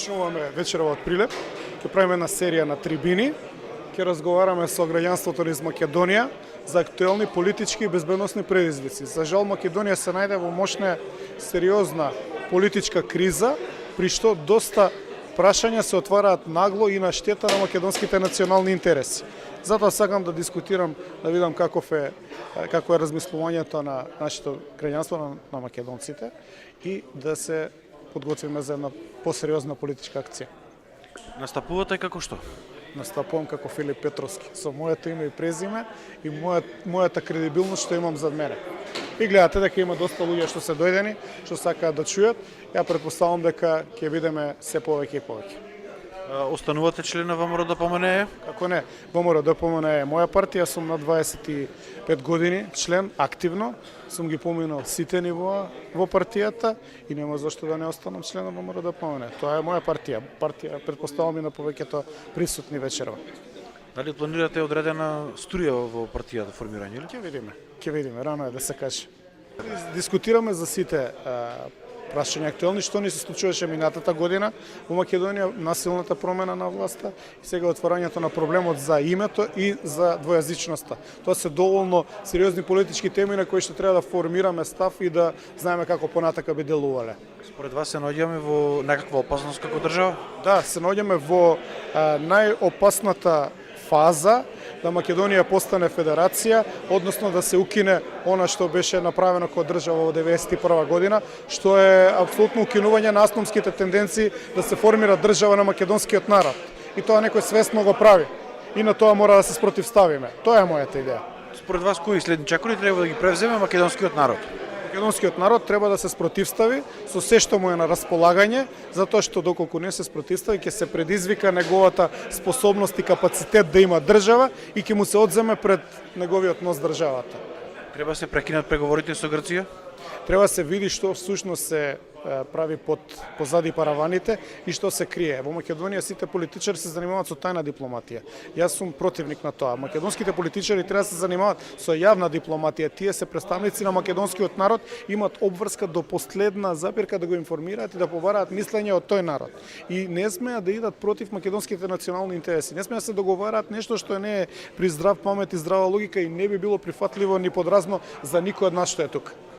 Почнуваме вечерва од Прилеп, ќе правиме една серија на трибини, ќе разговараме со граѓанството низ Македонија за актуелни политички и безбедносни предизвици. За жал Македонија се најде во мощна сериозна политичка криза, при што доста прашања се отвараат нагло и на штета на македонските национални интереси. Затоа сакам да дискутирам, да видам како е размислувањето на нашето граѓанство, на македонците, и да се подготвиме за една посериозна политичка акција. Настапувате како што? Настапувам како Филип Петровски, со моето име и презиме и мојата кредибилност што имам зад мене. И гледате дека има доста луѓе што се дојдени, што сакаат да чујат. Ја претпоставам дека ќе видиме се повеќе и повеќе. Останувате член на ВМРО-ДПМНЕ? Како не, ВМРО-ДПМНЕ е моја партија, сум на 25 години член, активно, сум ги поминал сите нивоа во партијата и нема зашто да не останам член на ВМРО-ДПМНЕ. Тоа е моја партија, претпоставам и на повеќето присутни вечерва. Дали планирате одредена струја во партијата формирање или? Ќе видиме, рано е да се каже. Дискутираме за сите прашања актуелни, што ни се случуваше минатата година во Македонија, насилната промена на власта и сега отворањето на проблемот за името и за двојазичноста. Тоа се доволно сериозни политички теми на кои што треба да формираме став и да знаеме како понатака би делувале. Според вас се наоѓаме во некаква опасност како држава? Да, се наоѓаме во најопасната фаза да Македонија постане федерација, односно да се укине она што беше направено како држава во 1991 година, што е апсолутно укинување на асномските тенденции да се формира држава на македонскиот народ. И тоа некој свесно го прави. И на тоа мора да се спротивставиме. Тоа е мојата идеја. Според вас кои следни чакори треба да ги превземе македонскиот народ? Македонскиот народ треба да се спротивстави со се што му е на располагање, затоа што доколку не се спротивстави ќе се предизвика неговата способност и капацитет да има држава и ќе му се одземе пред неговиот нос државата. Треба се прекинат преговорите со Грција? Треба се види што всушност се прави позади параваните и што се крие. Во Македонија сите политичари се занимаваат со тајна дипломатија. Јас сум противник на тоа. Македонските политичари треба да се занимаваат со јавна дипломатија. Тие се представници на македонскиот народ, имаат обврска до последна запирка да го информираат и да побараат мислење од тој народ. И не смеат да идат против македонските национални интереси. Не смеат да се договараат нешто што не е при здрав памет и здрава логика и не би било прифатливо ни подразно за никој од нас што е тука.